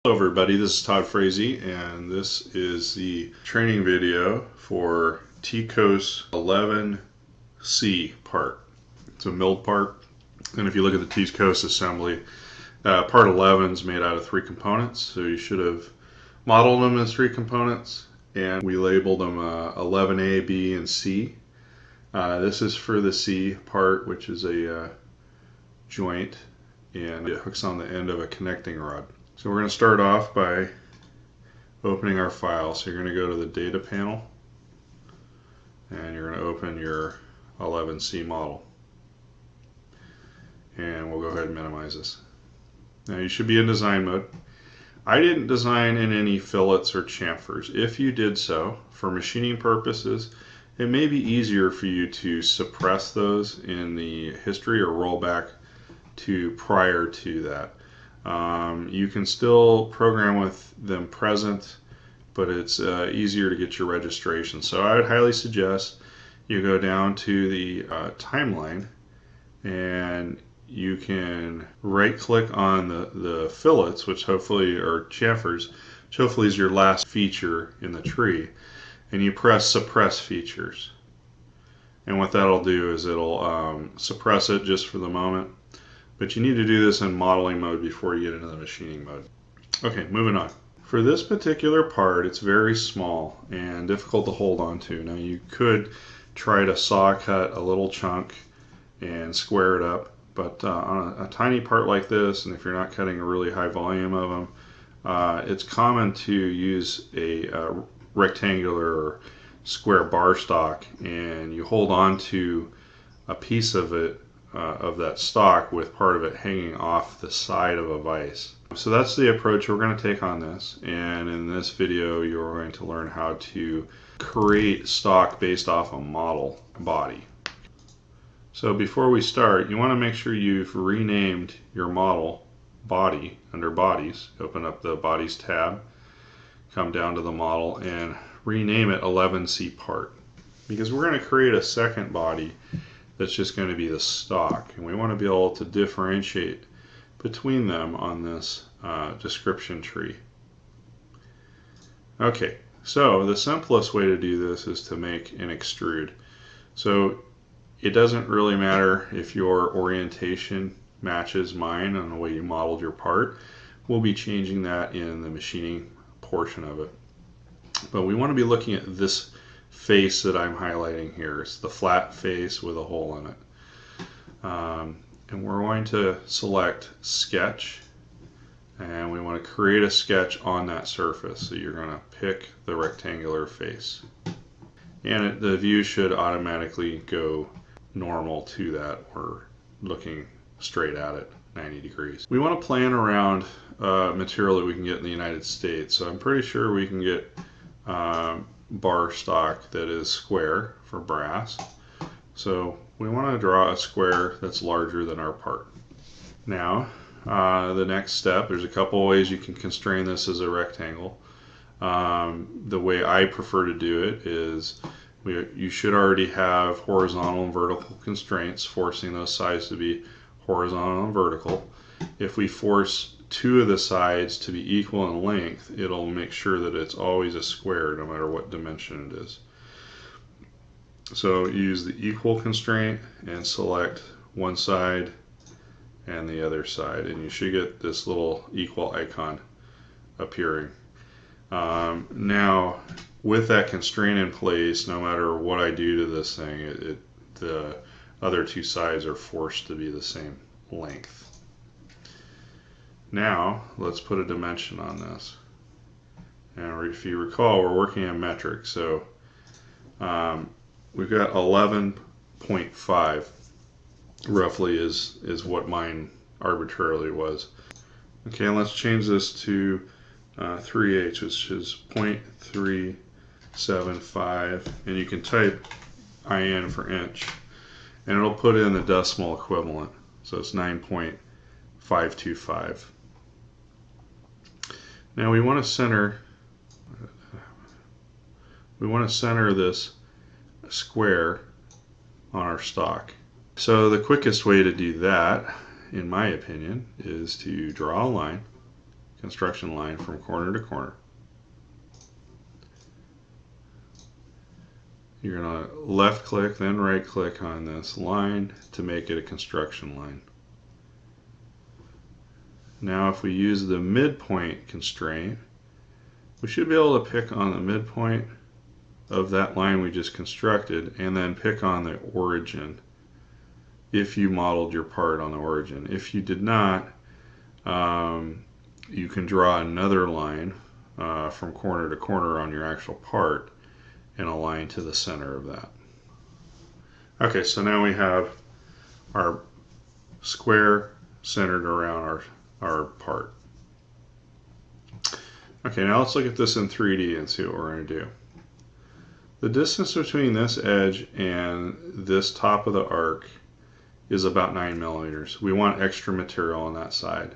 Hello everybody, this is Todd Frazee and this is the training video for TCOSE-011C part. It's a milled part, and if you look at the TCOSE assembly, part 11 is made out of 3 components, so you should have modeled them as 3 components, and we labeled them 11A, B, and C. This is for the C part, which is a joint, and it hooks on the end of a connecting rod. So we're going to start off by opening our file. So you're going to go to the data panel and you're going to open your 11C model. And we'll go ahead and minimize this. Now you should be in design mode. I didn't design in any fillets or chamfers. If you did so, for machining purposes, it may be easier for you to suppress those in the history or roll back to prior to that. You can still program with them present, but it's easier to get your registration. So I would highly suggest you go down to the timeline and you can right click on the fillets, which hopefully are chamfers, which hopefully is your last feature in the tree, and you press suppress features. And what that'll do is it'll suppress it just for the moment. But you need to do this in modeling mode before you get into the machining mode. Okay, moving on. For this particular part, it's very small and difficult to hold on to. Now you could try to saw cut a little chunk and square it up, but on a tiny part like this, and if you're not cutting a really high volume of them, it's common to use a rectangular or square bar stock, and you hold on to a piece of it of that stock with part of it hanging off the side of a vise. So that's the approach we're going to take on this, and in this video you're going to learn how to create stock based off a model body. So before we start, you want to make sure you've renamed your model body under bodies. Open up the bodies tab, come down to the model and rename it 11C part, because we're going to create a second body that's just going to be the stock, and we want to be able to differentiate between them on this description tree. Okay, so the simplest way to do this is to make an extrude. So it doesn't really matter if your orientation matches mine on the way you modeled your part. We'll be changing that in the machining portion of it. But we want to be looking at this face that I'm highlighting here. It's the flat face with a hole in it. And we're going to select sketch, and we want to create a sketch on that surface. So you're going to pick the rectangular face, and the view should automatically go normal to that. We're looking straight at it 90 degrees. We want to plan around material that we can get in the United States. So I'm pretty sure we can get bar stock that is square for brass. So we want to draw a square that's larger than our part. Now the next step, there's a couple ways you can constrain this as a rectangle. The way I prefer to do it is you should already have horizontal and vertical constraints forcing those sides to be horizontal and vertical. If we force 2 of the sides to be equal in length, it'll make sure that it's always a square no matter what dimension it is. So use the equal constraint and select one side and the other side, and you should get this little equal icon appearing. Now with that constraint in place, no matter what I do to this thing, the other 2 sides are forced to be the same length. Now let's put a dimension on this, and if you recall, we're working in metric, so we've got 11.5 roughly is what mine arbitrarily was. Okay, and let's change this to 3/8, which is 0.375, and you can type IN for inch, and it'll put in the decimal equivalent, so it's 9.525. Now we want to center this square on our stock. So the quickest way to do that, in my opinion, is to draw a line, construction line from corner to corner. You're going to left click, then right click on this line to make it a construction line. Now if we use the midpoint constraint, we should be able to pick on the midpoint of that line we just constructed and then pick on the origin if you modeled your part on the origin. If you did not, you can draw another line from corner to corner on your actual part and align to the center of that. Okay, so now we have our square centered around our part. Okay, now let's look at this in 3D and see what we're going to do. The distance between this edge and this top of the arc is about 9 millimeters. We want extra material on that side.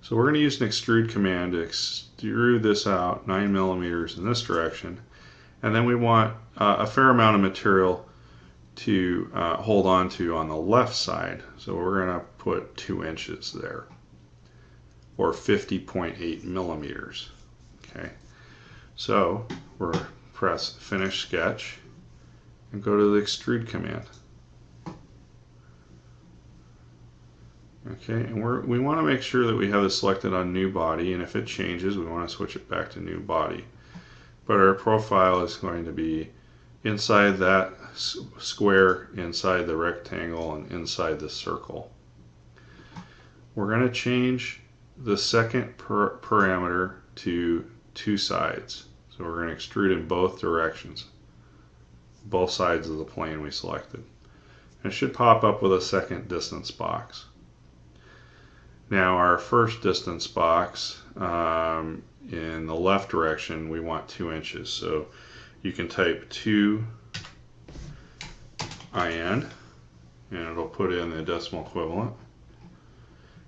So we're going to use an extrude command to extrude this out 9 millimeters in this direction. And then we want a fair amount of material to hold on to on the left side. So we're going to put 2 inches there, or 50.8 millimeters. Okay, so we're press Finish Sketch and go to the Extrude command. Okay, and we want to make sure that we have this selected on New Body, and if it changes, we want to switch it back to New Body. But our profile is going to be inside that square, inside the rectangle, and inside the circle. We're going to change the second parameter to 2 sides. So we're going to extrude in both directions, both sides of the plane we selected. And it should pop up with a second distance box. Now our first distance box, in the left direction, we want 2 inches. So you can type 2 IN and it'll put in the decimal equivalent.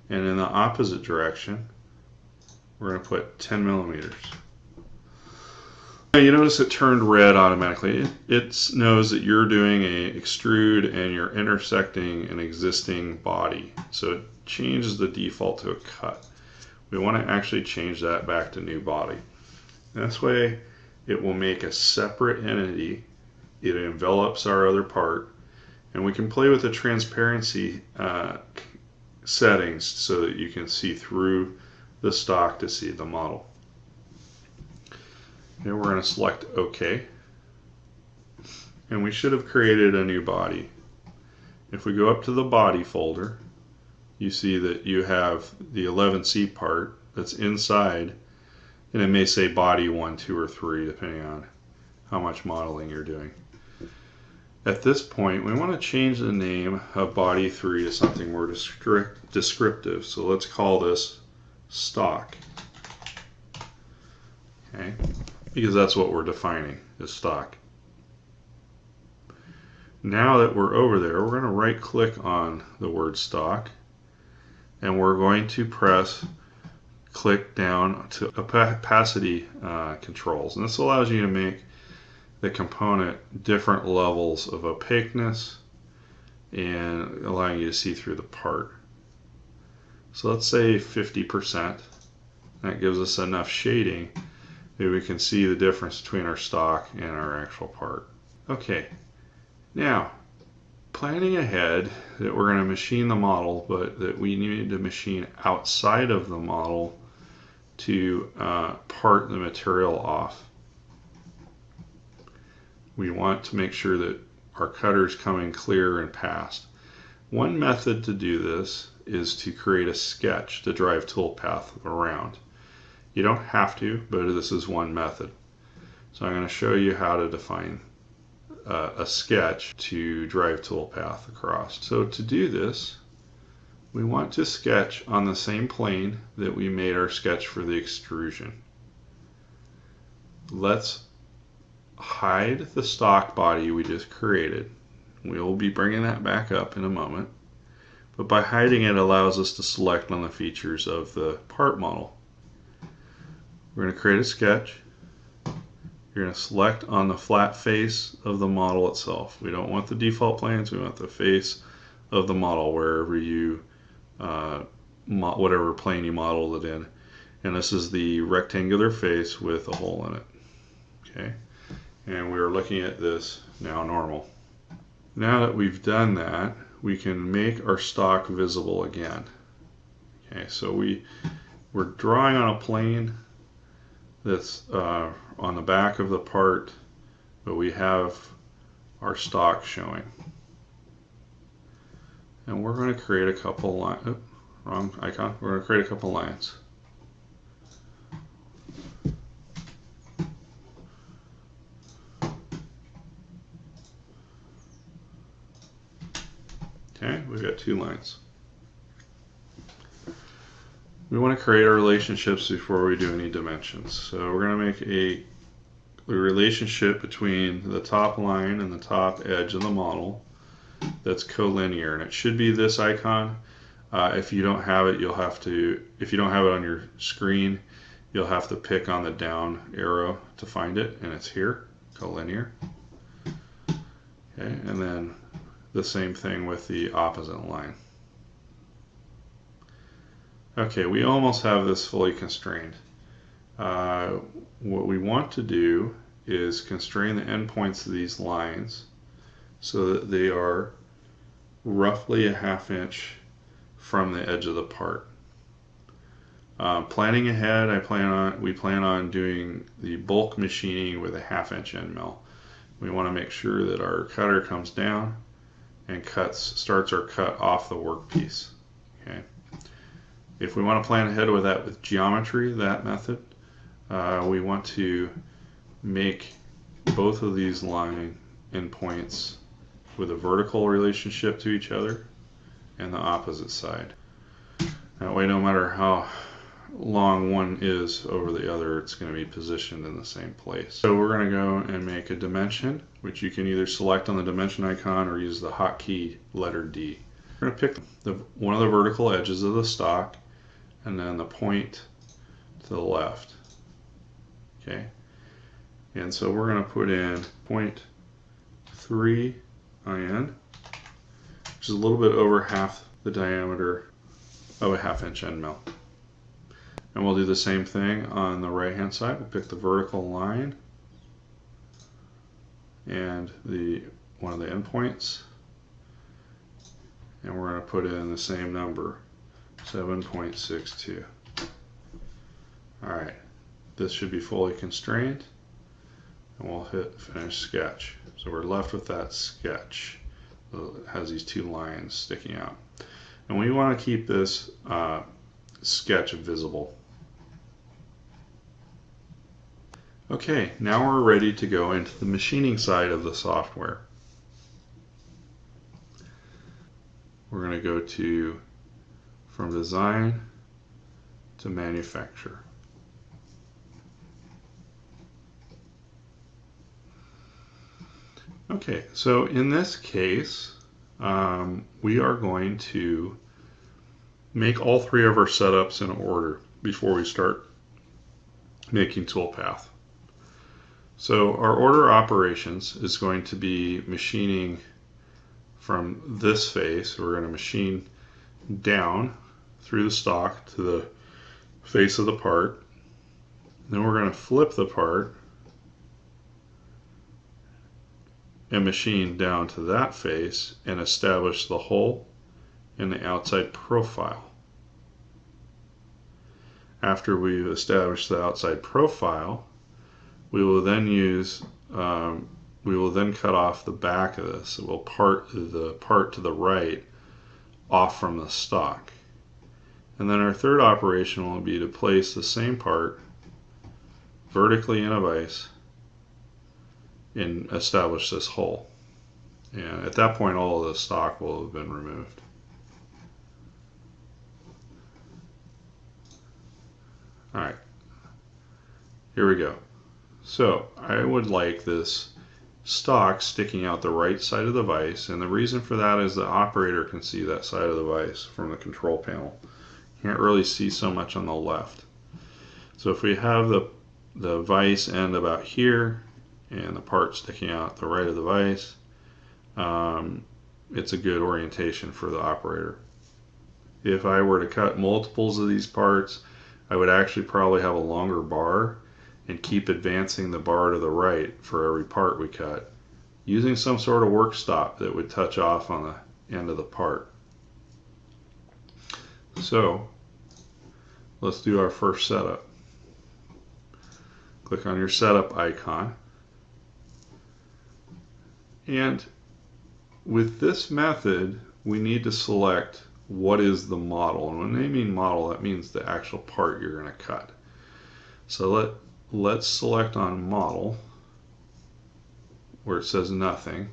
And in the opposite direction, we're going to put 10 millimeters. Now you notice it turned red automatically. It knows that you're doing a extrude and you're intersecting an existing body. So it changes the default to a cut. We want to actually change that back to New Body. This way it will make a separate entity. It envelops our other part, and we can play with the transparency settings so that you can see through the stock to see the model. Now we're going to select OK, and we should have created a new body. If we go up to the body folder, you see that you have the 11C part that's inside, and it may say body 1, 2, or 3 depending on how much modeling you're doing. At this point, we want to change the name of body 3 to something more descriptive. So let's call this stock. Okay, because that's what we're defining, is stock. Now that we're over there, we're going to right click on the word stock, and we're going to click down to opacity controls. And this allows you to make the component different levels of opaqueness and allowing you to see through the part. So let's say 50%. That gives us enough shading that we can see the difference between our stock and our actual part. Okay, now planning ahead that we're going to machine the model, but that we need to machine outside of the model to part the material off. We want to make sure that our cutter is coming clear and past. One method to do this is to create a sketch to drive toolpath around. You don't have to, but this is one method. So I'm going to show you how to define a sketch to drive toolpath across. So to do this, we want to sketch on the same plane that we made our sketch for the extrusion. Let's hide the stock body we just created. We'll be bringing that back up in a moment. But by hiding it allows us to select on the features of the part model. We're going to create a sketch. You're going to select on the flat face of the model itself. We don't want the default planes, we want the face of the model wherever you, whatever plane you modeled it in. And this is the rectangular face with a hole in it. Okay, and we're looking at this now normal. Now that we've done that, we can make our stock visible again. Okay, so we're drawing on a plane that's on the back of the part, but we have our stock showing. And we're going to create a couple lines. Oh, wrong icon. We're going to create a couple lines. Okay, we've got 2 lines. We want to create our relationships before we do any dimensions. So we're going to make a relationship between the top line and the top edge of the model that's collinear, and it should be this icon. If you don't have it, if you don't have it on your screen, you'll have to pick on the down arrow to find it, and it's here, collinear. Okay, and then the same thing with the opposite line. Okay, we almost have this fully constrained. What we want to do is constrain the endpoints of these lines so that they are roughly a 1/2 inch from the edge of the part. Planning ahead, we plan on doing the bulk machining with a 1/2 inch end mill. We want to make sure that our cutter comes down and starts our cut off the workpiece. Okay. If we want to plan ahead with that with geometry, that method, we want to make both of these line endpoints with a vertical relationship to each other and the opposite side. That way, no matter how long one is over the other, it's going to be positioned in the same place. So we're going to go and make a dimension, which you can either select on the dimension icon or use the hotkey letter D. We're going to pick one of the vertical edges of the stock and then the point to the left. Okay, and so we're going to put in 0.3 IN, which is a little bit over half the diameter of a 1/2 inch end mill. And we'll do the same thing on the right hand side. We'll pick the vertical line and one of the endpoints, and we're going to put in the same number, 7.62. Alright, this should be fully constrained, and we'll hit finish sketch. So we're left with that sketch. It has these 2 lines sticking out. And we want to keep this sketch visible. Okay, now we're ready to go into the machining side of the software. We're going to go from design to manufacture. Okay, so in this case, we are going to make all 3 of our setups in order before we start making toolpath. So our order operations is going to be machining from this face. We're going to machine down through the stock to the face of the part. Then we're going to flip the part and machine down to that face and establish the hole in the outside profile. After we've established the outside profile, we will then cut off the back of this. We'll part the part to the right off from the stock. And then our third operation will be to place the same part vertically in a vise and establish this hole. And at that point, all of the stock will have been removed. Alright, here we go. So I would like this stock sticking out the right side of the vise, and the reason for that is the operator can see that side of the vise from the control panel. Can't really see so much on the left. So if we have the vise end about here and the part sticking out the right of the vise, it's a good orientation for the operator. If I were to cut multiples of these parts, I would actually probably have a longer bar and keep advancing the bar to the right for every part we cut, using some sort of work stop that would touch off on the end of the part. So let's do our first setup. Click on your setup icon. And with this method, we need to select what is the model. And when they mean model, that means the actual part you're going to cut. So let's select on model where it says nothing.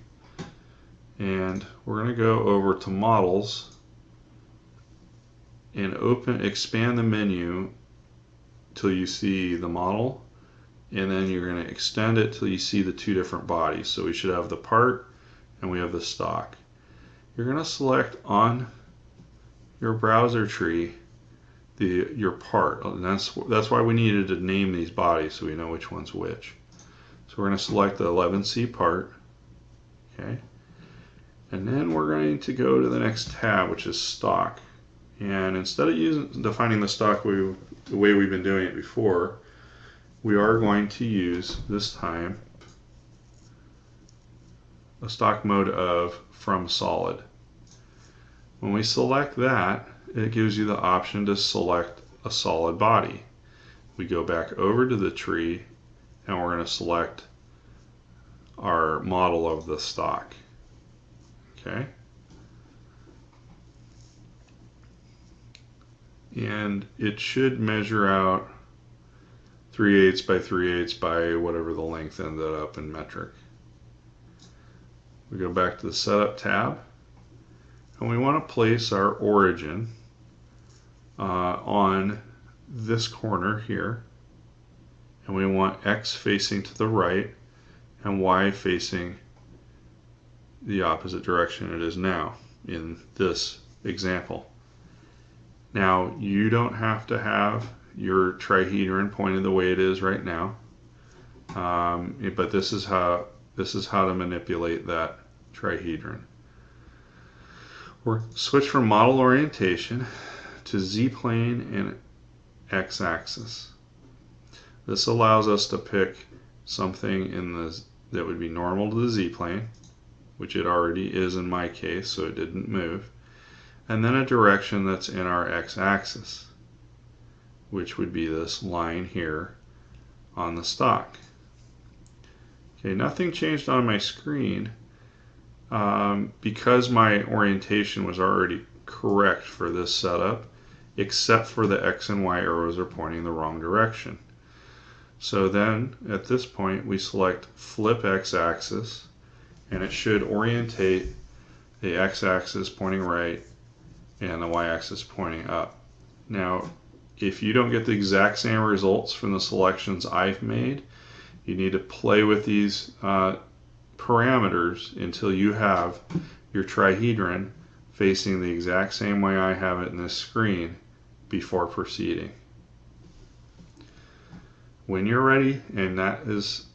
And we're going to go over to models and expand the menu till you see the model, and then you're going to extend it till you see the two different bodies. So we should have the part and we have the stock. You're going to select on your browser tree your part, and that's why we needed to name these bodies so we know which one's which. So we're going to select the 11C part, okay, and then we're going to go to the next tab, which is stock. And instead of defining the stock the way we've been doing it before, we are going to use this time a stock mode of from solid. When we select that, it gives you the option to select a solid body. We go back over to the tree and we're going to select our model of the stock. Okay? And it should measure out 3/8 by 3/8 by whatever the length ended up in metric. We go back to the setup tab and we want to place our origin on this corner here, and we want X facing to the right and Y facing the opposite direction it is now in this example. Now you don't have to have your trihedron pointed the way it is right now, but this is how to manipulate that trihedron. We're switch from model orientation to Z-plane and X-axis. This allows us to pick something that would be normal to the Z-plane, which it already is in my case, so it didn't move, and then a direction that's in our X-axis, which would be this line here on the stock. Okay, nothing changed on my screen because my orientation was already correct for this setup, except for the X and Y arrows are pointing the wrong direction. So then at this point we select flip X-axis, and it should orientate the X-axis pointing right and the Y-axis pointing up. Now if you don't get the exact same results from the selections I've made, you need to play with these parameters until you have your trihedron facing the exact same way I have it in this screen before proceeding. When you're ready and that is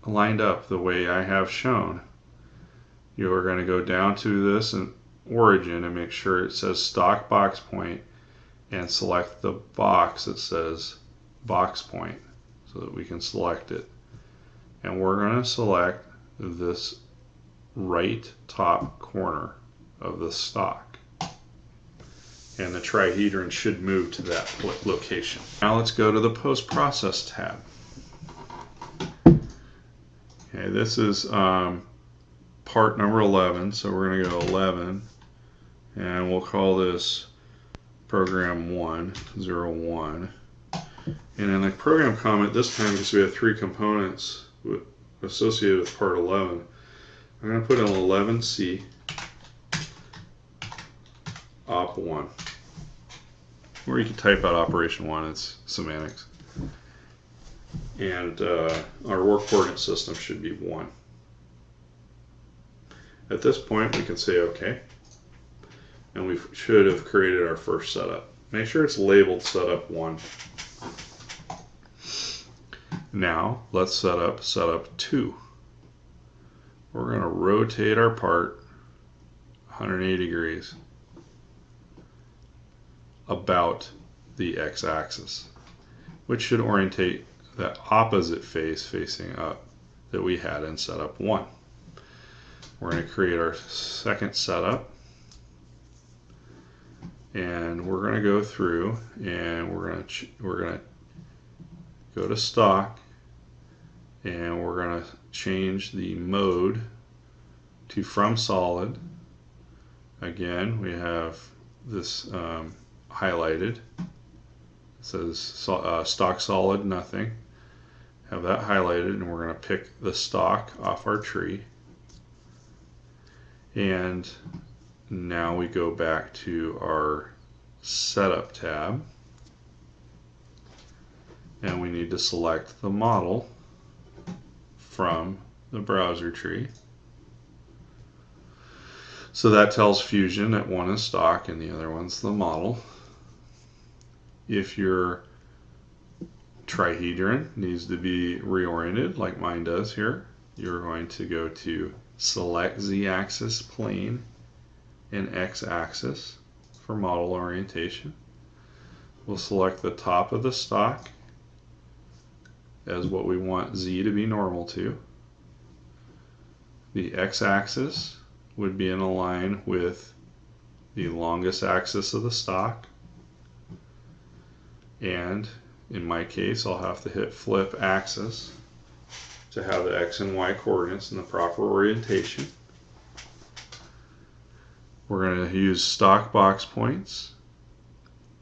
lined up the way I have shown, you're going to go down to this origin and make sure it says stock box point and select the box that says box point so that we can select it. And we're going to select this right top corner of the stock. And the trihedron should move to that location. Now let's go to the post-process tab. Okay, this is part number 11, so we're going to go 11, and we'll call this program 101. And in the program comment this time, because we have 3 components associated with part 11, I'm going to put an 11C op 1. Or you can type out operation 1, it's semantics. And our work coordinate system should be 1. At this point we can say OK, and we should have created our first setup. Make sure it's labeled setup 1. Now let's set up setup 2. We're going to rotate our part 180 degrees about the x-axis, which should orientate that opposite face facing up that we had in setup 1. We're going to create our second setup, and we're going to go through and we're going to go to stock, and we're going to change the mode to from solid. Again, we have this highlighted. It says stock solid nothing. Have that highlighted, and we're going to pick the stock off our tree. And now we go back to our setup tab, and we need to select the model from the browser tree. So that tells Fusion that one is stock and the other one's the model. If your trihedron needs to be reoriented, like mine does here, you're going to go to select z-axis plane and x-axis for model orientation. We'll select the top of the stock as what we want z to be normal to. The x-axis would be in a line with the longest axis of the stock, and in my case I'll have to hit flip axis to have the x and y coordinates in the proper orientation. We're going to use stock box points,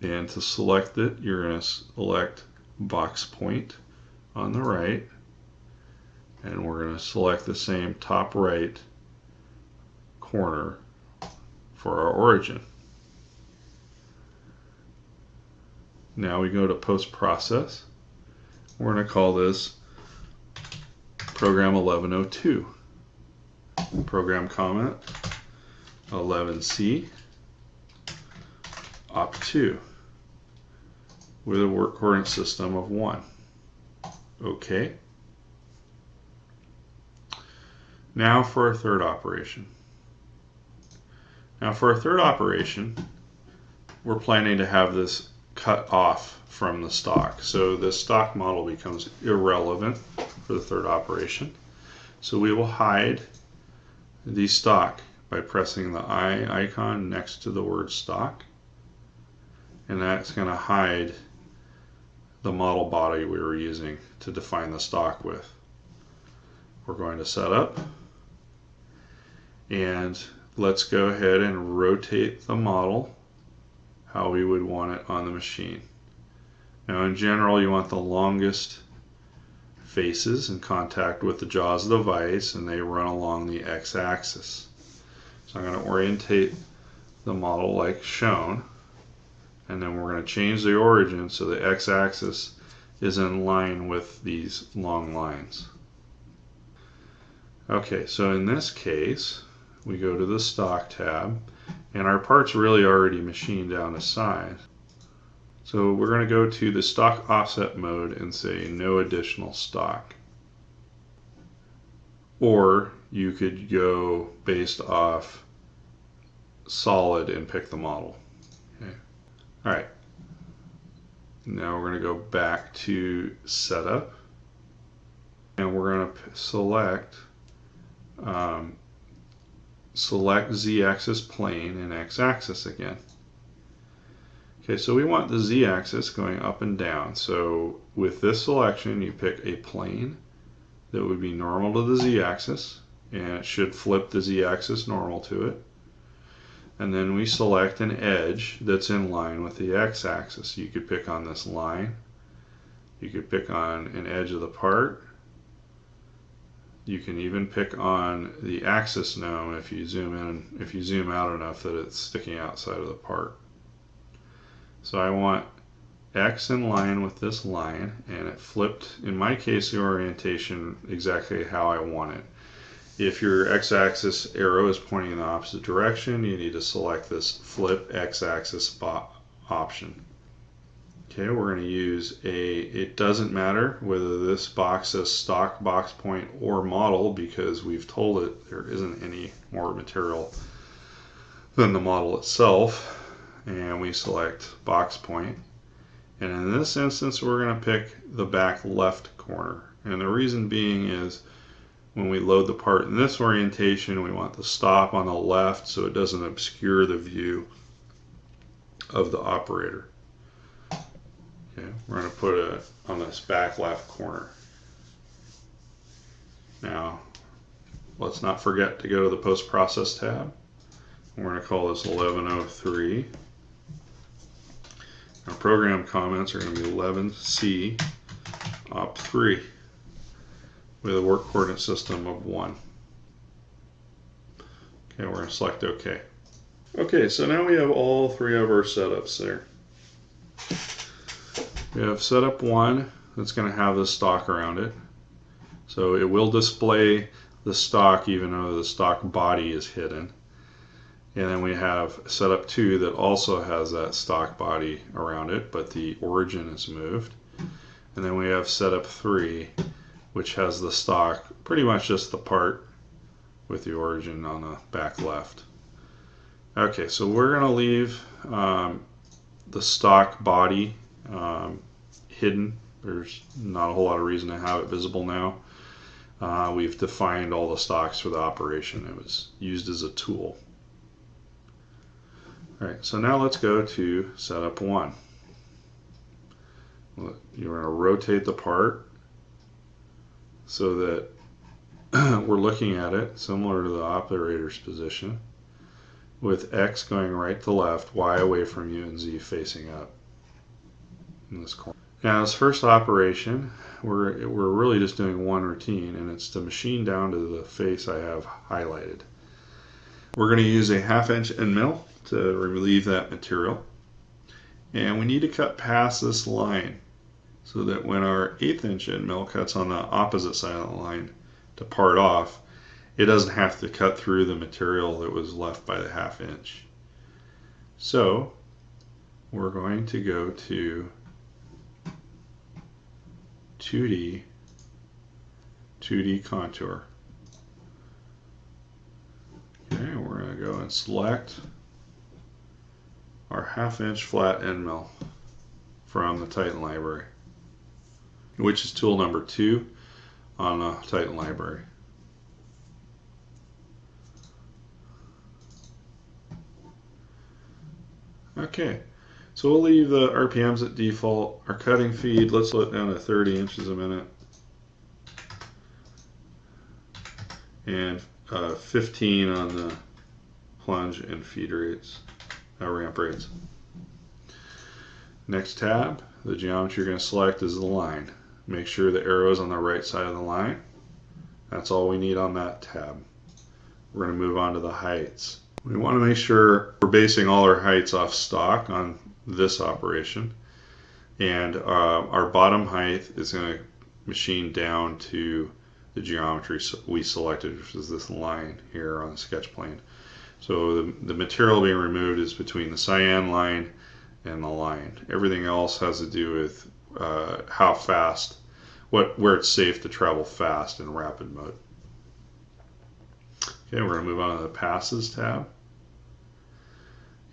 and to select it you're going to select box point on the right, and we're going to select the same top right corner for our origin. Now we go to post process. We're going to call this program 1102. Program comment 11C op2 with a work coordinate system of 1. OK. Now for our third operation. Now for our third operation, we're planning to have this cut off from the stock. So the stock model becomes irrelevant for the third operation. So we will hide the stock by pressing the eye icon next to the word stock. And that's going to hide the model body we were using to define the stock with. We're going to set up, and let's go ahead and rotate the model how we would want it on the machine. Now in general you want the longest faces in contact with the jaws of the vise, and they run along the x-axis. So I'm going to orientate the model like shown, and then we're going to change the origin so the x-axis is in line with these long lines. Okay, so in this case we go to the stock tab, and our part's really already machined down to size. So we're going to go to the stock offset mode and say no additional stock. Or you could go based off solid and pick the model. Okay. Alright. Now we're going to go back to setup, and we're going to select select z-axis plane and x-axis again. Okay, so we want the z-axis going up and down. So with this selection you pick a plane that would be normal to the z-axis, and it should flip the z-axis normal to it. And then we select an edge that's in line with the x-axis. You could pick on this line, you could pick on an edge of the part, you can even pick on the axis gnome if you zoom in, if you zoom out enough that it's sticking outside of the part. So I want X in line with this line, and it flipped, in my case, the orientation exactly how I want it. If your x-axis arrow is pointing in the opposite direction, you need to select this flip x-axis option. Okay, we're going to use it doesn't matter whether this box says stock, box point, or model, because we've told it there isn't any more material than the model itself. And we select box point. And in this instance, we're going to pick the back left corner. And the reason being is when we load the part in this orientation, we want the stop on the left so it doesn't obscure the view of the operator. Okay, we're going to put it on this back left corner. Now, let's not forget to go to the post-process tab. We're going to call this 1103. Our program comments are going to be 11C op 3 with a work coordinate system of 1. Okay, we're going to select OK. Okay, so now we have all three of our setups there. We have setup 1 that's going to have the stock around it. So it will display the stock even though the stock body is hidden. And then we have setup 2 that also has that stock body around it, but the origin is moved. And then we have setup 3, which has the stock, pretty much just the part with the origin on the back left. Okay, so we're going to leave the stock body hidden. There's not a whole lot of reason to have it visible now. We've defined all the stocks for the operation. It was used as a tool. Alright, so now let's go to setup 1. You're going to rotate the part so that we're looking at it similar to the operator's position, with X going right to left, Y away from you, and Z facing up in this corner. Now, this first operation, we're really just doing one routine, and it's to machine down to the face I have highlighted. We're going to use a 1/2 inch end mill to relieve that material, and we need to cut past this line so that when our 1/8 inch end mill cuts on the opposite side of the line to part off, it doesn't have to cut through the material that was left by the 1/2 inch. So we're going to go to 2D contour. Okay, we're going to go and select our 1/2 inch flat end mill from the Titan library, which is tool number 2 on the Titan library. Okay, so we'll leave the RPMs at default. Our cutting feed, let's let it down to 30 inches a minute. And 15 on the plunge and feed rates, ramp rates. Next tab, the geometry you're going to select is the line. Make sure the arrow is on the right side of the line. That's all we need on that tab. We're going to move on to the heights. We want to make sure we're basing all our heights off stock on this operation. And our bottom height is going to machine down to the geometry we selected, which is this line here on the sketch plane. So the material being removed is between the cyan line and the line. Everything else has to do with how fast, where it's safe to travel fast in rapid mode. Okay, we're going to move on to the passes tab.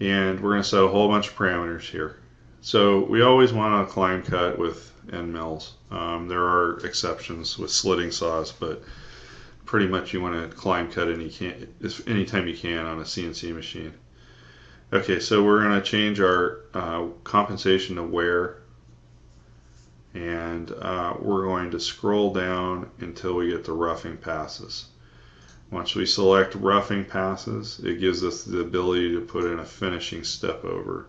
And we're going to set a whole bunch of parameters here. So we always want to climb cut with end mills. There are exceptions with slitting saws, but pretty much you want to climb cut anytime you can on a CNC machine. Okay, so we're going to change our compensation to wear, and we're going to scroll down until we get to roughing passes. Once we select roughing passes, it gives us the ability to put in a finishing step over.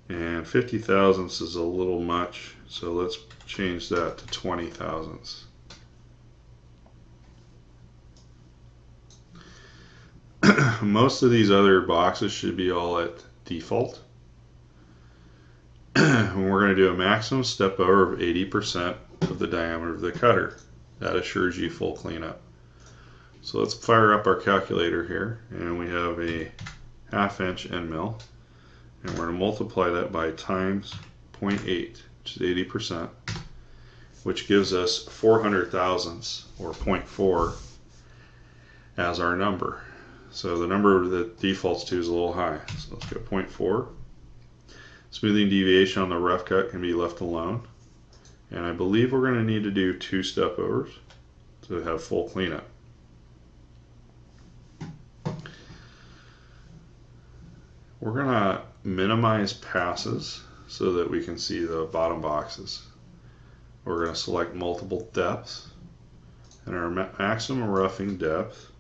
And 50 thousandths is a little much, so let's change that to 20 thousandths. Most of these other boxes should be all at default. And we're going to do a maximum step over of 80% of the diameter of the cutter. That assures you full cleanup. So let's fire up our calculator here, and we have a 1/2 inch end mill, and we're going to multiply that by times 0.8, which is 80%, which gives us 400 thousandths, or 0.4, as our number. So the number that defaults to is a little high, so let's go 0.4. Smoothing deviation on the rough cut can be left alone. And I believe we're going to need to do 2 step overs to have full cleanup. We're going to minimize passes so that we can see the bottom boxes. We're going to select multiple depths, and our maximum roughing depth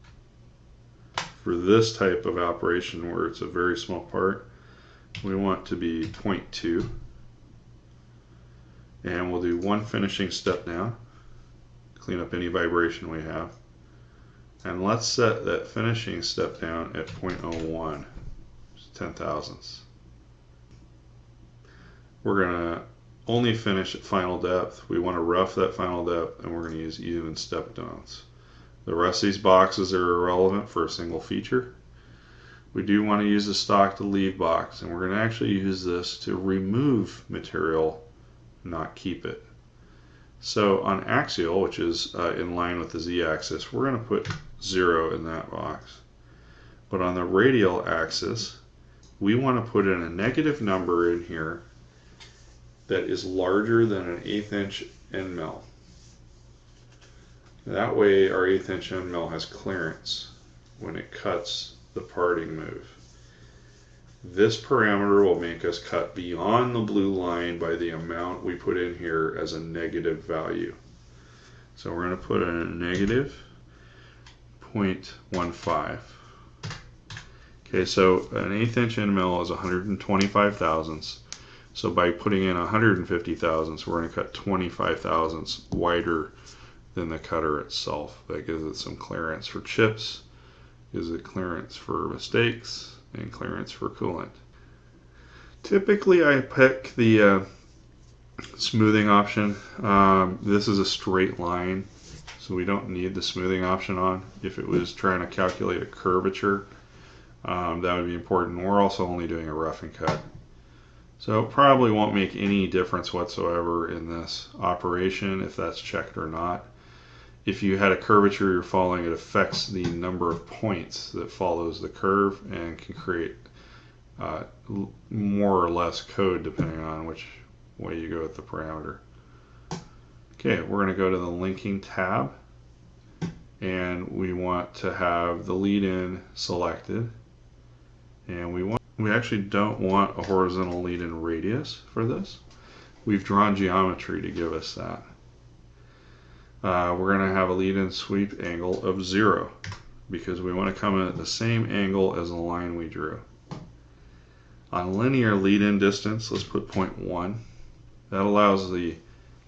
for this type of operation where it's a very small part, we want to be 0.2. And we'll do 1 finishing step down, clean up any vibration we have. And let's set that finishing step down at 0.01, 10 thousandths. We're going to only finish at final depth. We want to rough that final depth, and we're going to use even step downs. The rest of these boxes are irrelevant for a single feature. We do want to use the stock to leave box, and we're going to actually use this to remove material, not keep it. So on axial, which is in line with the z-axis, we're going to put 0 in that box. But on the radial axis, we want to put in a negative number in here that is larger than an 1/8 inch end mill. That way our 1/8 inch end mill has clearance when it cuts the parting move. This parameter will make us cut beyond the blue line by the amount we put in here as a negative value. So we're going to put in a negative 0.15. Okay, so an 1/8 inch end mill is 125 thousandths. So by putting in 150 thousandths, we're going to cut 25 thousandths wider than the cutter itself. That gives it some clearance for chips, gives it clearance for mistakes, and clearance for coolant. Typically I pick the smoothing option. This is a straight line, so we don't need the smoothing option on. If it was trying to calculate a curvature, that would be important. We're also only doing a rough and cut. So it probably won't make any difference whatsoever in this operation if that's checked or not. If you had a curvature you're following, it affects the number of points that follows the curve and can create more or less code depending on which way you go with the parameter. Okay, we're going to go to the linking tab, and we want to have the lead-in selected, and we actually don't want a horizontal lead-in radius for this. We've drawn geometry to give us that. We're going to have a lead-in sweep angle of 0 because we want to come in at the same angle as the line we drew. On linear lead-in distance, let's put 0.1. That allows the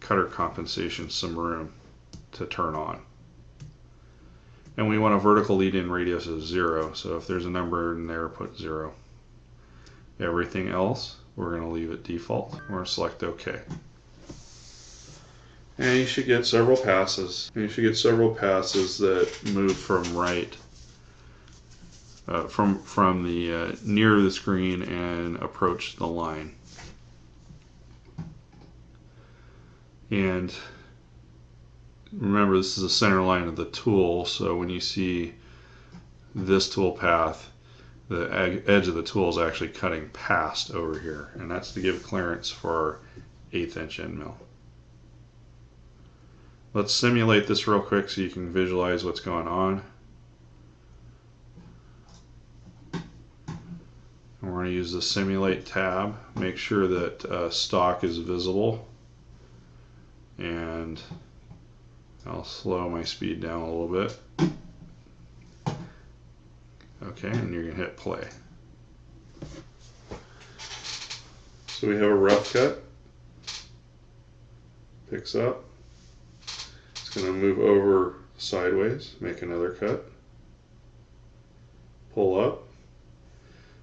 cutter compensation some room to turn on. And we want a vertical lead-in radius of 0, so if there's a number in there, put 0. Everything else, we're going to leave it default. We're going to select OK. And you should get several passes. And you should get several passes that move from right, from the near the screen and approach the line. And remember, this is the center line of the tool, so when you see this tool path, the edge of the tool is actually cutting past over here, and that's to give clearance for our 1/8 inch end mill. Let's simulate this real quick so you can visualize what's going on. And we're going to use the Simulate tab. Make sure that stock is visible. And I'll slow my speed down a little bit. Okay, and you're going to hit play. So we have a rough cut. Picks up. It's going to move over sideways, make another cut. Pull up.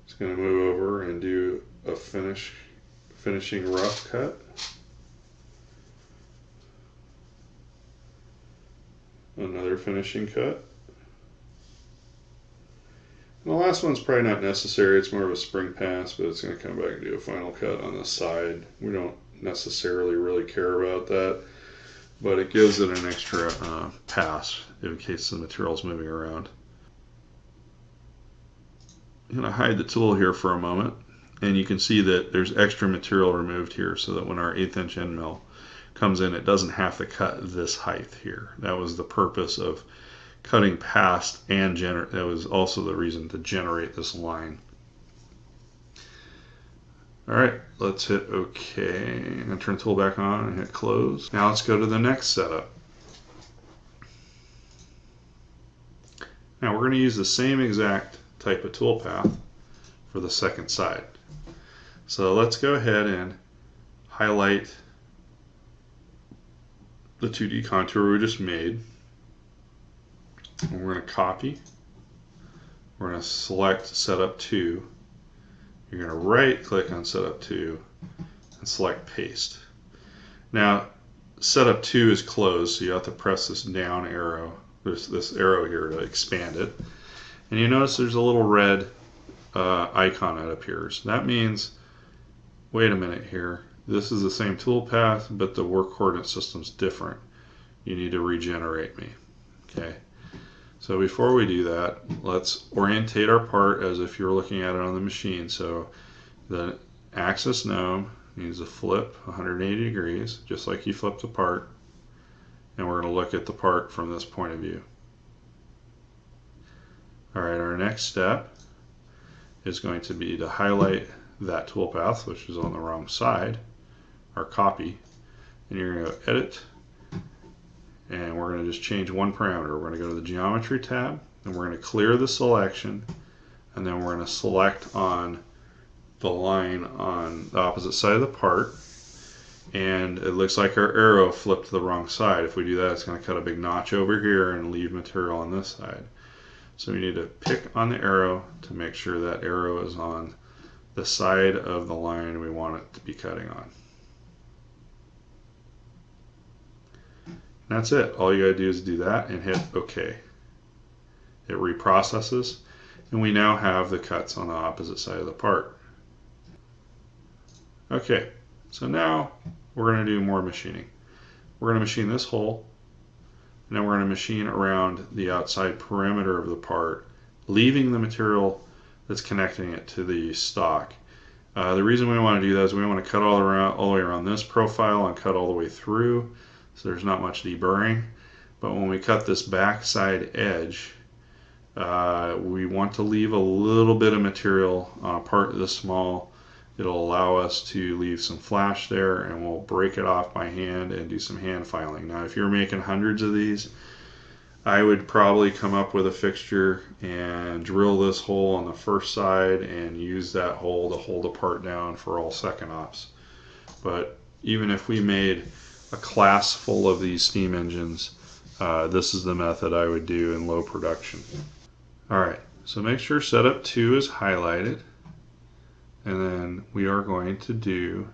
It's going to move over and do a finishing rough cut. Another finishing cut. And the last one's probably not necessary. It's more of a spring pass, but it's going to come back and do a final cut on the side. We don't necessarily really care about that, but it gives it an extra pass in case the material's moving around. I'm going to hide the tool here for a moment, And you can see that there's extra material removed here so that when our 1/8 inch end mill comes in, it doesn't have to cut this height here. That was the purpose of cutting past, and that was also the reason to generate this line. All right, let's hit OK. I'm going to turn the tool back on and hit close. Now let's go to the next setup. Now we're going to use the same exact type of toolpath for the second side. So let's go ahead and highlight the 2D contour we just made. And we're going to copy. We're going to select Setup 2. You're going to right click on Setup 2 and select Paste. Now Setup 2 is closed, so you have to press this down arrow, this arrow here, to expand it. And you notice there's a little red icon that appears. That means, wait a minute here, this is the same toolpath, but the work coordinate system's different. You need to regenerate me. Okay. So before we do that, let's orientate our part as if you're looking at it on the machine. So the axis node needs to flip 180 degrees, just like you flipped the part. And we're going to look at the part from this point of view. All right, our next step is going to be to highlight that toolpath, which is on the wrong side, our copy. And you're going to go Edit. And we're going to just change one parameter. We're going to go to the Geometry tab, and we're going to clear the selection, and then we're going to select on the line on the opposite side of the part. And it looks like our arrow flipped to the wrong side. If we do that, it's going to cut a big notch over here and leave material on this side. So we need to pick on the arrow to make sure that arrow is on the side of the line we want it to be cutting on. That's it. All you gotta do is do that and hit OK. It reprocesses, and we now have the cuts on the opposite side of the part. Okay, so now we're gonna do more machining. We're gonna machine this hole, and then we're gonna machine around the outside perimeter of the part, leaving the material that's connecting it to the stock. The reason we want to do that is we want to cut all the way around this profile and cut all the way through. So there's not much deburring, but when we cut this backside edge, we want to leave a little bit of material on a part this small. It'll allow us to leave some flash there, and we'll break it off by hand and do some hand filing. Now if you're making hundreds of these, I would probably come up with a fixture and drill this hole on the first side and use that hole to hold the part down for all second ops. But even if we made a class full of these steam engines, this is the method I would do in low production. Alright, so make sure Setup 2 is highlighted, and then we are going to do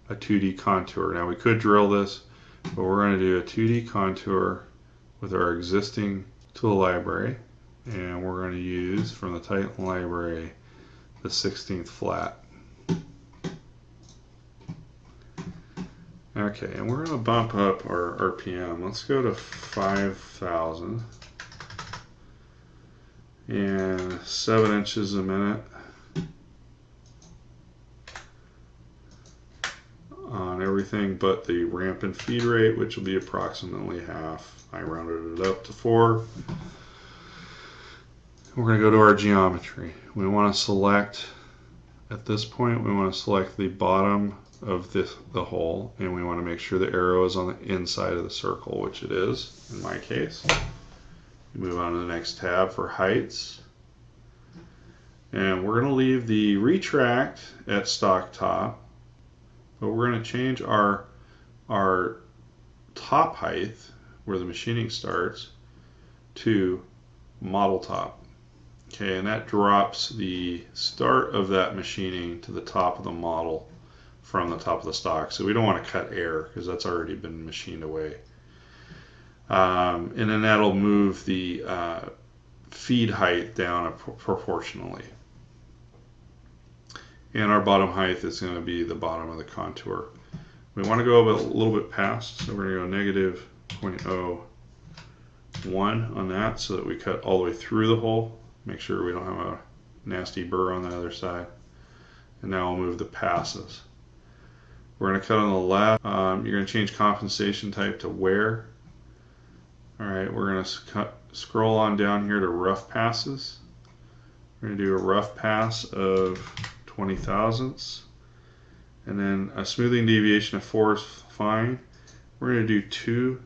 a 2D contour. Now we could drill this, but we're going to do a 2D contour with our existing tool library, and we're going to use from the Titan library the 16th flat. Okay, and we're going to bump up our RPM. Let's go to 5,000 and 7 inches a minute on everything but the ramp and feed rate, which will be approximately half. I rounded it up to 4. We're going to go to our geometry. We want to select, at this point, we want to select the bottom of the hole, and we want to make sure the arrow is on the inside of the circle, which it is in my case. Move on to the next tab for heights, and we're going to leave the retract at stock top, but we're going to change our top height, where the machining starts, to model top. Okay, and that drops the start of that machining to the top of the model from the top of the stock. So we don't want to cut air because that's already been machined away. And then that'll move the feed height down proportionally. And our bottom height is going to be the bottom of the contour. We want to go a little bit past, so we're going to go negative 0.01 on that so that we cut all the way through the hole. Make sure we don't have a nasty burr on the other side. And now I'll move the passes. We're going to cut on the left. You're going to change compensation type to where. Alright, we're going to scroll on down here to rough passes. We're going to do a rough pass of 20 thousandths. And then a smoothing deviation of 4 is fine. We're going to do 2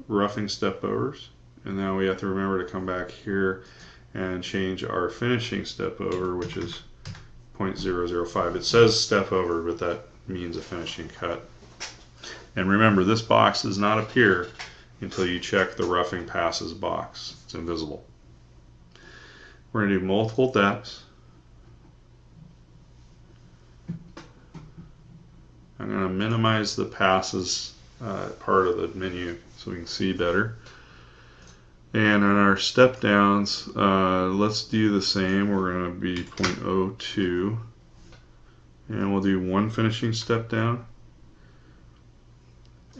roughing step overs. And now we have to remember to come back here and change our finishing step over, which is 0.005. It says step over, but that means a finishing cut. And remember, this box does not appear until you check the roughing passes box. It's invisible. We're going to do multiple depths. I'm going to minimize the passes part of the menu so we can see better. And on our step downs, let's do the same. We're going to be 0.02. And we'll do 1 finishing step down.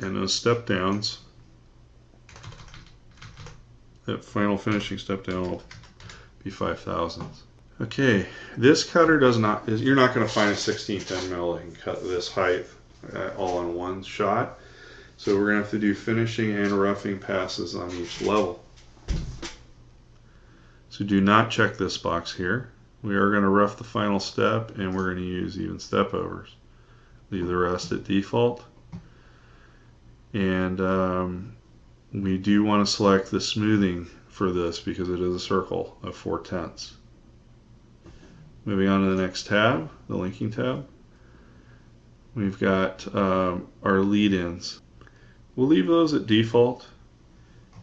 And those step downs, that final finishing step down will be 5 thousandths. Okay, this cutter does not, you're not going to find a 16th end mill that can cut this height all in one shot. So we're going to have to do finishing and roughing passes on each level. So do not check this box here. We are going to rough the final step, and we're going to use even step overs. Leave the rest at default. And we do want to select the smoothing for this because it is a circle of 4/10. Moving on to the next tab, the linking tab. We've got our lead-ins. We'll leave those at default,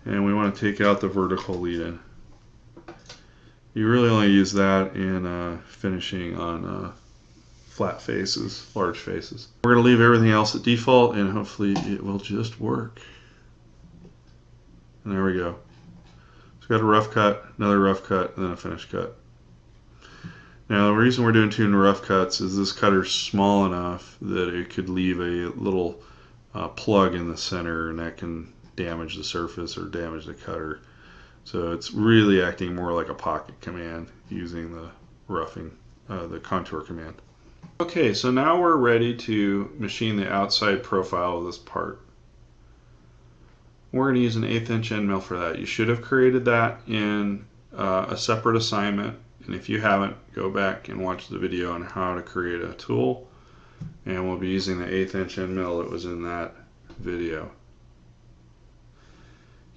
and we want to take out the vertical lead-in. You really only use that in finishing on flat faces, large faces. We're going to leave everything else at default, and hopefully it will just work. And there we go. So we've got a rough cut, another rough cut, and then a finished cut. Now the reason we're doing 2 rough cuts is this cutter's small enough that it could leave a little plug in the center, and that can damage the surface or damage the cutter. So it's really acting more like a pocket command using the roughing, the contour command. Okay, so now we're ready to machine the outside profile of this part. We're going to use an 1/8 inch end mill for that. You should have created that in a separate assignment, and if you haven't, go back and watch the video on how to create a tool, and we'll be using the 1/8 inch end mill that was in that video.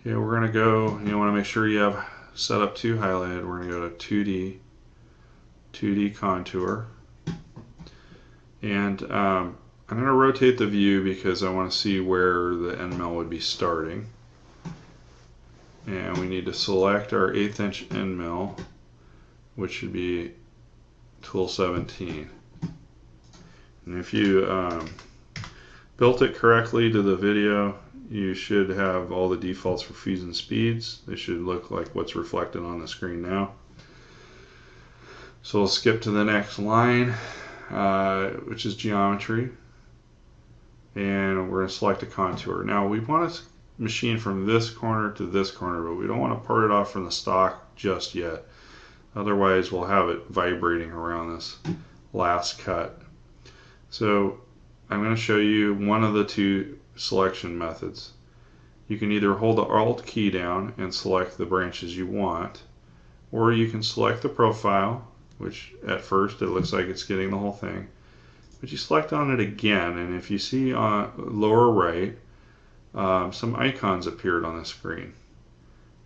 Okay, we're going to go, you want to make sure you have setup 2 highlighted. We're going to go to 2D contour, and I'm going to rotate the view because I want to see where the end mill would be starting. And we need to select our 1/8 inch end mill, which should be tool 17. And if you built it correctly to the video, you should have all the defaults for feeds and speeds. They should look like what's reflected on the screen now. So we'll skip to the next line, which is geometry. And we're going to select a contour. Now we want to machine from this corner to this corner, but we don't want to part it off from the stock just yet. Otherwise we'll have it vibrating around this last cut. So I'm going to show you one of the 2 selection methods. You can either hold the Alt key down and select the branches you want, or you can select the profile, which at first it looks like it's getting the whole thing, but you select on it again, and if you see on lower right, some icons appeared on the screen.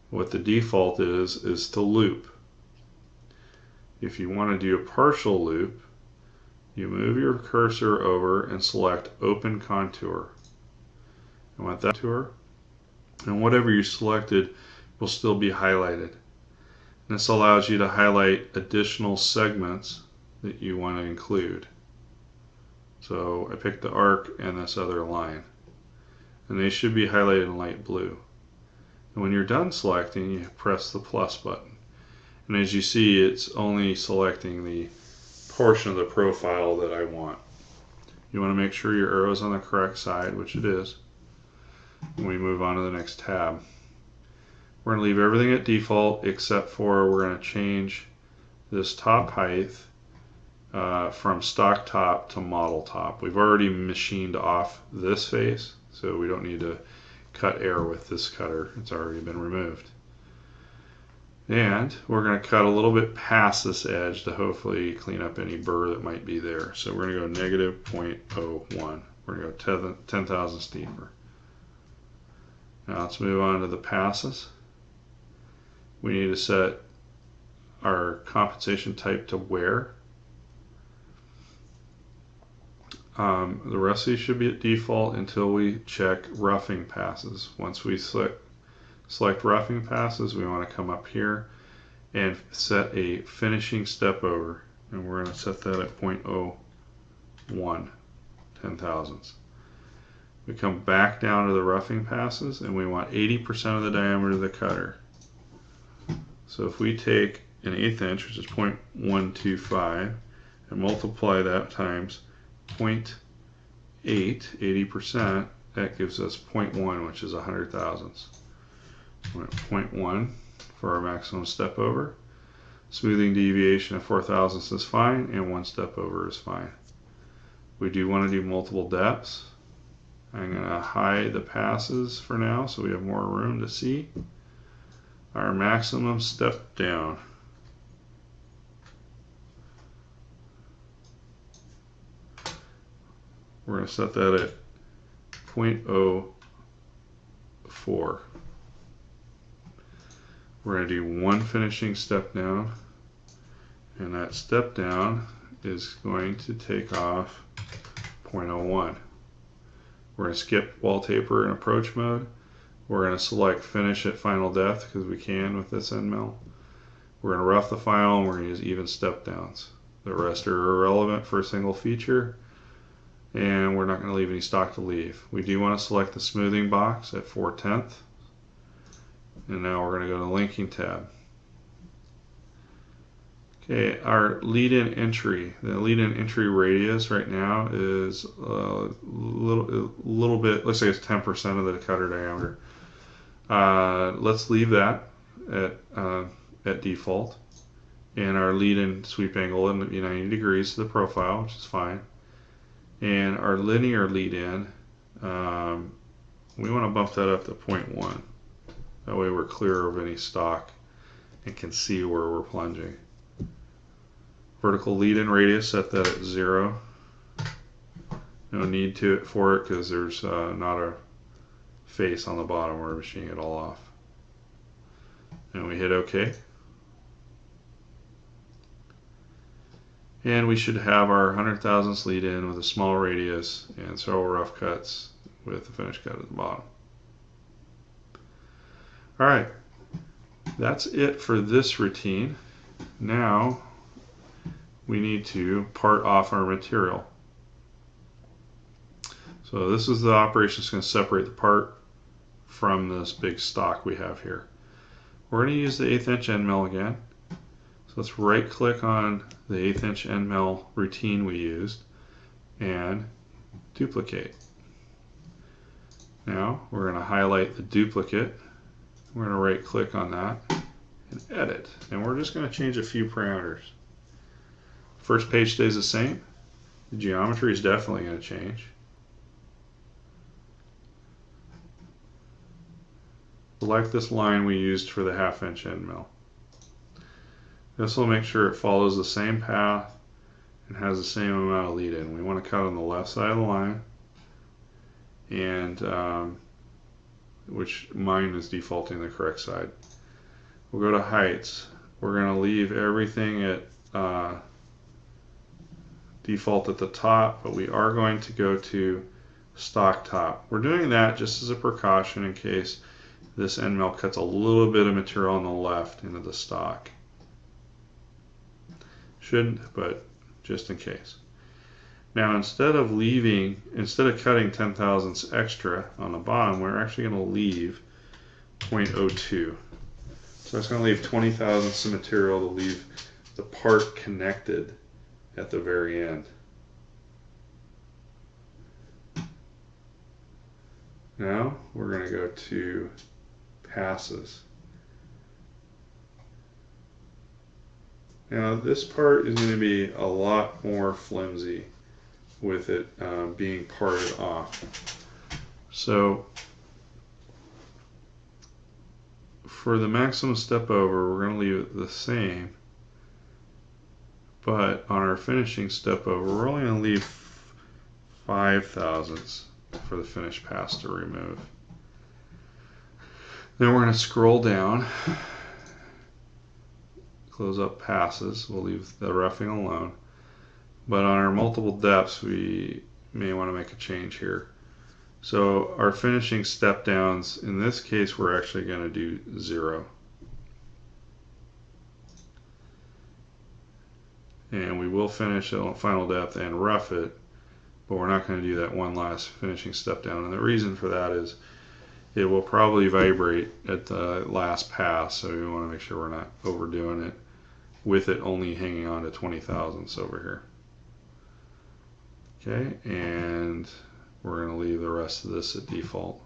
What the default is to loop. If you want to do a partial loop, you move your cursor over and select Open Contour. I want that contour, and whatever you selected will still be highlighted. And this allows you to highlight additional segments that you want to include. So I picked the arc and this other line, and they should be highlighted in light blue. And when you're done selecting, you press the plus button. And as you see, it's only selecting the portion of the profile that I want. You want to make sure your arrow is on the correct side, which it is. And we move on to the next tab. We're going to leave everything at default except for we're going to change this top height from stock top to model top. We've already machined off this face, so we don't need to cut air with this cutter. It's already been removed. And we're going to cut a little bit past this edge to hopefully clean up any burr that might be there. So we're going to go negative 0.01. We're going to go 10 thousandths deeper. Now let's move on to the passes. We need to set our compensation type to wear. The rest of these should be at default until we check roughing passes. Once we select roughing passes, we want to come up here and set a finishing step over, and we're going to set that at 0.01, 10 thousandths. We come back down to the roughing passes, and we want 80% of the diameter of the cutter. So if we take an 1/8 inch, which is 0.125, and multiply that times 0.8, 80%, that gives us 0.1, which is 100 thousandths. 0.1 for our maximum step over. Smoothing deviation of 4 thousandths is fine, and 1 step over is fine. We do want to do multiple depths. I'm going to hide the passes for now so we have more room to see. Our maximum step down. We're going to set that at 0.04. We're going to do 1 finishing step down, and that step down is going to take off 0.01. We're going to skip wall taper in approach mode. We're going to select finish at final depth because we can with this end mill. We're going to rough the final, and we're going to use even step downs. The rest are irrelevant for a single feature, and we're not going to leave any stock to leave. We do want to select the smoothing box at 4/10. And now we're going to go to the linking tab. Okay, our lead-in entry. The lead-in entry radius right now is a little bit, let's say it's 10% of the cutter diameter. Let's leave that at default. And our lead-in sweep angle will be 90 degrees to the profile, which is fine. And our linear lead-in, we want to bump that up to 0.1. That way we're clear of any stock and can see where we're plunging. Vertical lead-in radius, set that at 0. No need for it because there's not a face on the bottom. We're machining it all off. And we hit OK. And we should have our 100 thousandths lead-in with a small radius and several rough cuts with the finish cut at the bottom. Alright, that's it for this routine. Now we need to part off our material. So this is the operation that's going to separate the part from this big stock we have here. We're going to use the 1/8 inch end mill again. So let's right click on the 1/8 inch end mill routine we used and duplicate. Now we're going to highlight the duplicate. We're going to right click on that and edit. And we're just going to change a few parameters. First page stays the same. The geometry is definitely going to change. Select this line we used for the 1/2 inch end mill. This will make sure it follows the same path and has the same amount of lead in. We want to cut on the left side of the line, and which mine is defaulting the correct side. We'll go to heights. We're going to leave everything at default at the top, but we are going to go to stock top. We're doing that just as a precaution in case this end mill cuts a little bit of material on the left into the stock. Shouldn't, but just in case. Now instead of cutting 10 thousandths extra on the bottom, we're actually going to leave 0.02. So it's going to leave 20 thousandths of material to leave the part connected at the very end. Now we're going to go to passes. Now this part is going to be a lot more flimsy with it being parted off. So for the maximum step over, we're going to leave it the same. But on our finishing step over, we're only going to leave 5 thousandths for the finish pass to remove. Then we're going to scroll down, close up passes. We'll leave the roughing alone. But on our multiple depths, we may want to make a change here. So our finishing step downs, in this case, we're actually going to do 0. And we will finish at final depth and rough it, but we're not going to do that one last finishing step down. And the reason for that is it will probably vibrate at the last pass, so we want to make sure we're not overdoing it with it only hanging on to 20 thousandths over here. Okay, and we're going to leave the rest of this at default.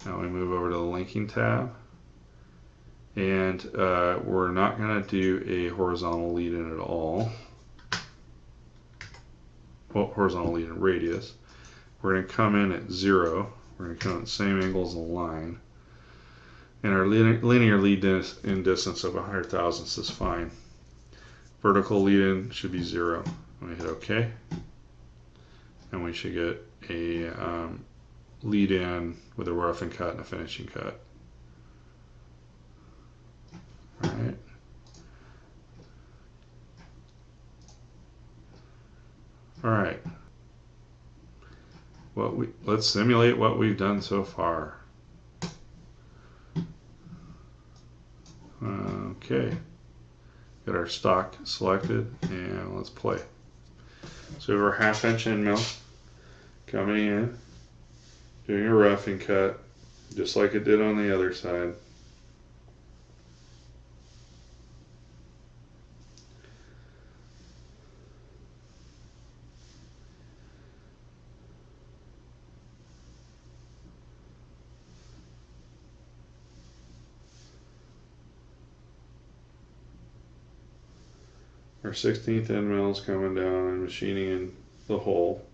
Now we move over to the linking tab, and we're not going to do a horizontal lead in at all. Well, horizontal lead in radius. We're going to come in at 0. We're going to come at the same angle as the line. And our linear lead in distance of 100 thousandths is fine. Vertical lead in should be 0. Let me hit OK. And we should get a lead in with a roughing cut and a finishing cut. All right. All right. Let's simulate what we've done so far. Okay. Get our stock selected and let's play. So we have our 1/2 inch end mill coming in, doing a roughing cut, just like it did on the other side. Our 16th end mill is coming down and machining in the hole.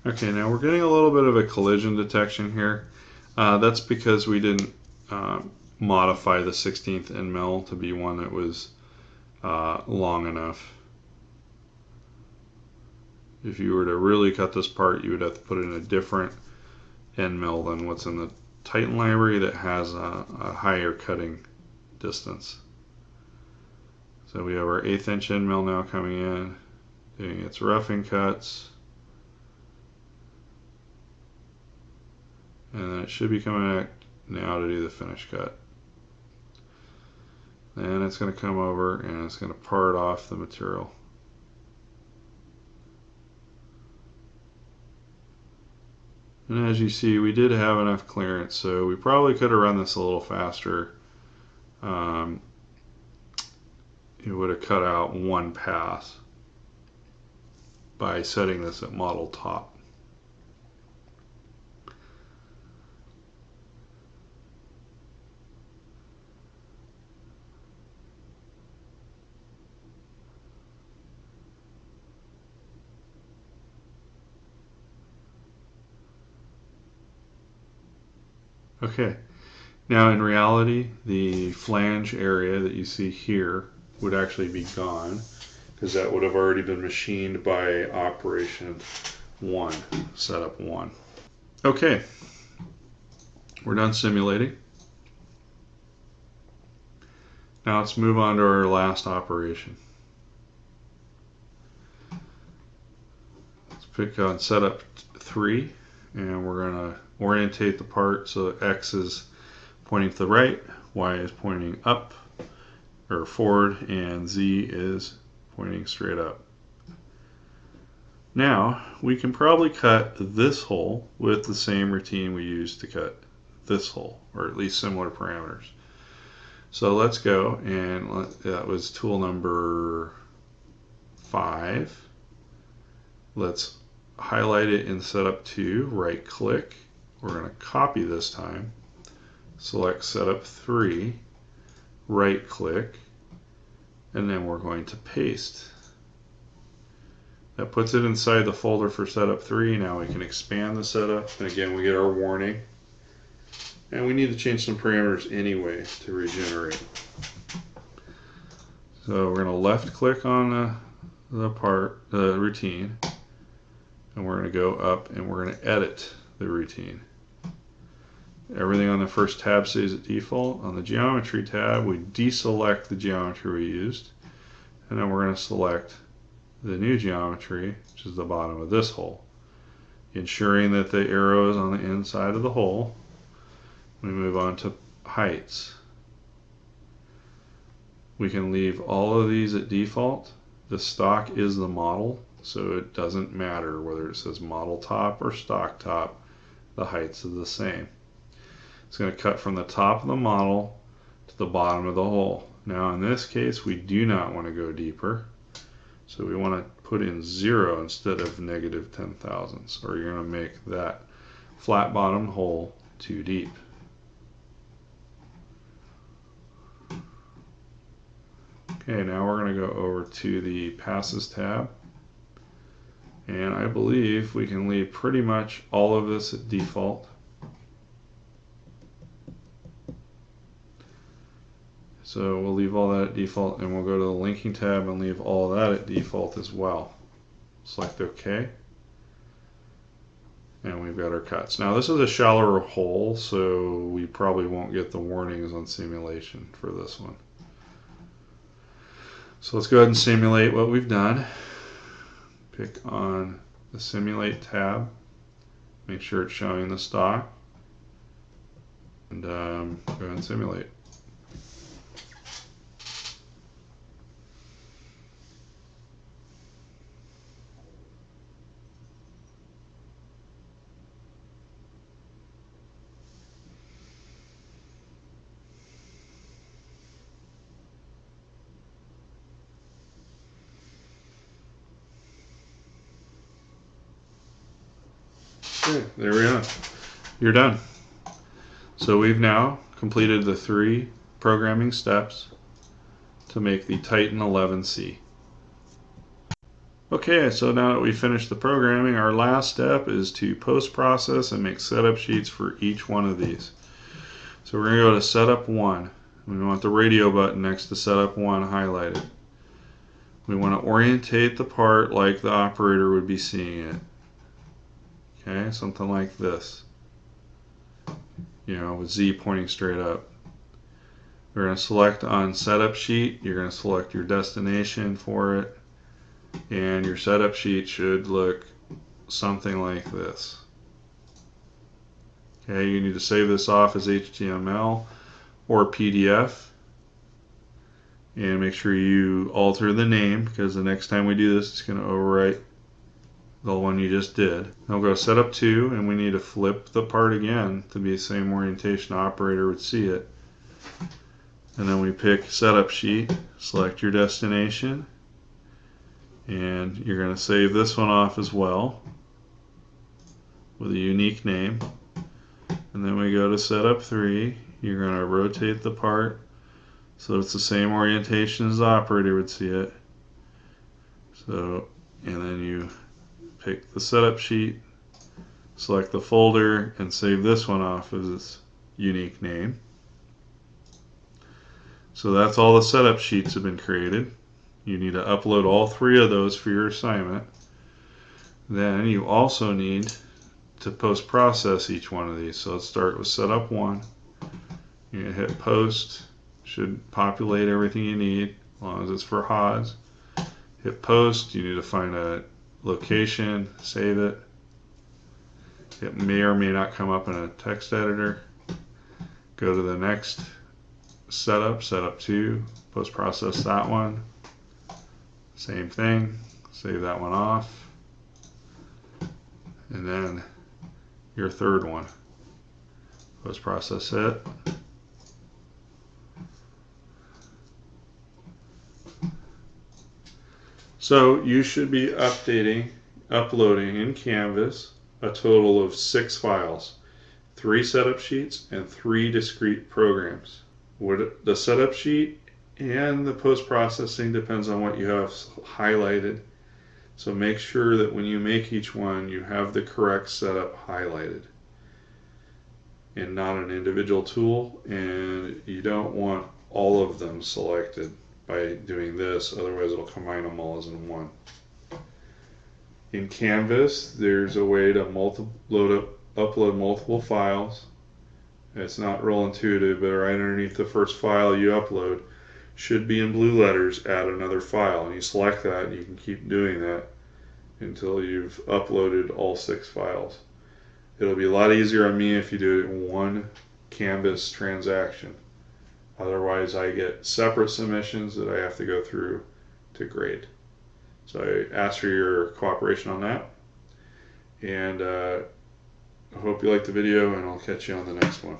Okay, now we're getting a little bit of a collision detection here. That's because we didn't modify the 16th end mill to be one that was long enough. If you were to really cut this part, you would have to put it in a different end mill than what's in the Titan library that has a higher cutting distance. So we have our 1/8 inch end mill now coming in, doing its roughing cuts. And then it should be coming back now to do the finish cut. Then it's going to come over and it's going to part off the material. And as you see, we did have enough clearance, so we probably could have run this a little faster. It would have cut out one pass by setting this at model top. Okay, now in reality, the flange area that you see here would actually be gone because that would have already been machined by operation 1, setup 1. Okay, we're done simulating. Now let's move on to our last operation. Let's pick on setup 3 and we're going to orientate the part so that X is pointing to the right, Y is pointing up or forward, and Z is pointing straight up. Now we can probably cut this hole with the same routine we used to cut this hole, or at least similar parameters. So let's go, and that was tool number 5. Let's highlight it in setup 2, right click. We're going to copy this time. Select setup 3, right click, and then we're going to paste. That puts it inside the folder for setup 3. Now we can expand the setup, and again we get our warning. And we need to change some parameters anyway to regenerate. So we're going to left click on the routine, and we're going to go up and we're going to edit the routine. Everything on the first tab stays at default. On the geometry tab, we deselect the geometry we used, and then we're going to select the new geometry, which is the bottom of this hole, ensuring that the arrow is on the inside of the hole. We move on to heights. We can leave all of these at default. The stock is the model, so it doesn't matter whether it says model top or stock top. The heights are the same. It's going to cut from the top of the model to the bottom of the hole. Now in this case we do not want to go deeper, so we want to put in 0 instead of negative 10 thousandths, or you're going to make that flat bottom hole too deep. Okay, now we're going to go over to the passes tab, and I believe we can leave pretty much all of this at default. So we'll leave all that at default, and we'll go to the linking tab and leave all that at default as well. Select OK, and we've got our cuts. Now this is a shallower hole, so we probably won't get the warnings on simulation for this one. So let's go ahead and simulate what we've done. Pick on the simulate tab, make sure it's showing the stock, and go ahead and simulate. Okay, there we are. You're done. So we've now completed the 3 programming steps to make the Titan 11C. Okay, so now that we've finished the programming, our last step is to post-process and make setup sheets for each one of these. So we're going to go to Setup 1. We want the radio button next to Setup 1 highlighted. We want to orientate the part like the operator would be seeing it. Okay, something like this. You know, with Z pointing straight up. We're going to select on Setup Sheet. You're going to select your destination for it. And your setup sheet should look something like this. Okay, you need to save this off as HTML or PDF. And make sure you alter the name, because the next time we do this, it's going to overwrite the one you just did. Now we'll go Setup 2, and we need to flip the part again to be the same orientation operator would see it. And then we pick Setup Sheet, select your destination, and you're going to save this one off as well with a unique name. And then we go to Setup 3, you're going to rotate the part so it's the same orientation as the operator would see it. So, and then you pick the setup sheet, select the folder, and save this one off as its unique name. So that's all the setup sheets have been created. You need to upload all 3 of those for your assignment. Then you also need to post-process each one of these. So let's start with Setup 1. You're going to hit Post. Should populate everything you need, as long as it's for HODs. Hit Post. You need to find a location, save it. It may or may not come up in a text editor. Go to the next setup 2, post-process that one. Same thing, save that one off. And then your third one, post-process it. So you should be uploading in Canvas a total of 6 files, 3 setup sheets and 3 discrete programs. The setup sheet and the post-processing depends on what you have highlighted. So make sure that when you make each one, you have the correct setup highlighted and not an individual tool, and you don't want all of them selected by doing this, otherwise it'll combine them all as in one. In Canvas, there's a way to upload multiple files. It's not real intuitive, but right underneath the first file you upload should be in blue letters, add another file. And you select that, and you can keep doing that until you've uploaded all 6 files. It'll be a lot easier on me if you do it in one Canvas transaction. Otherwise, I get separate submissions that I have to go through to grade. So I ask for your cooperation on that. And I hope you liked the video, and I'll catch you on the next one.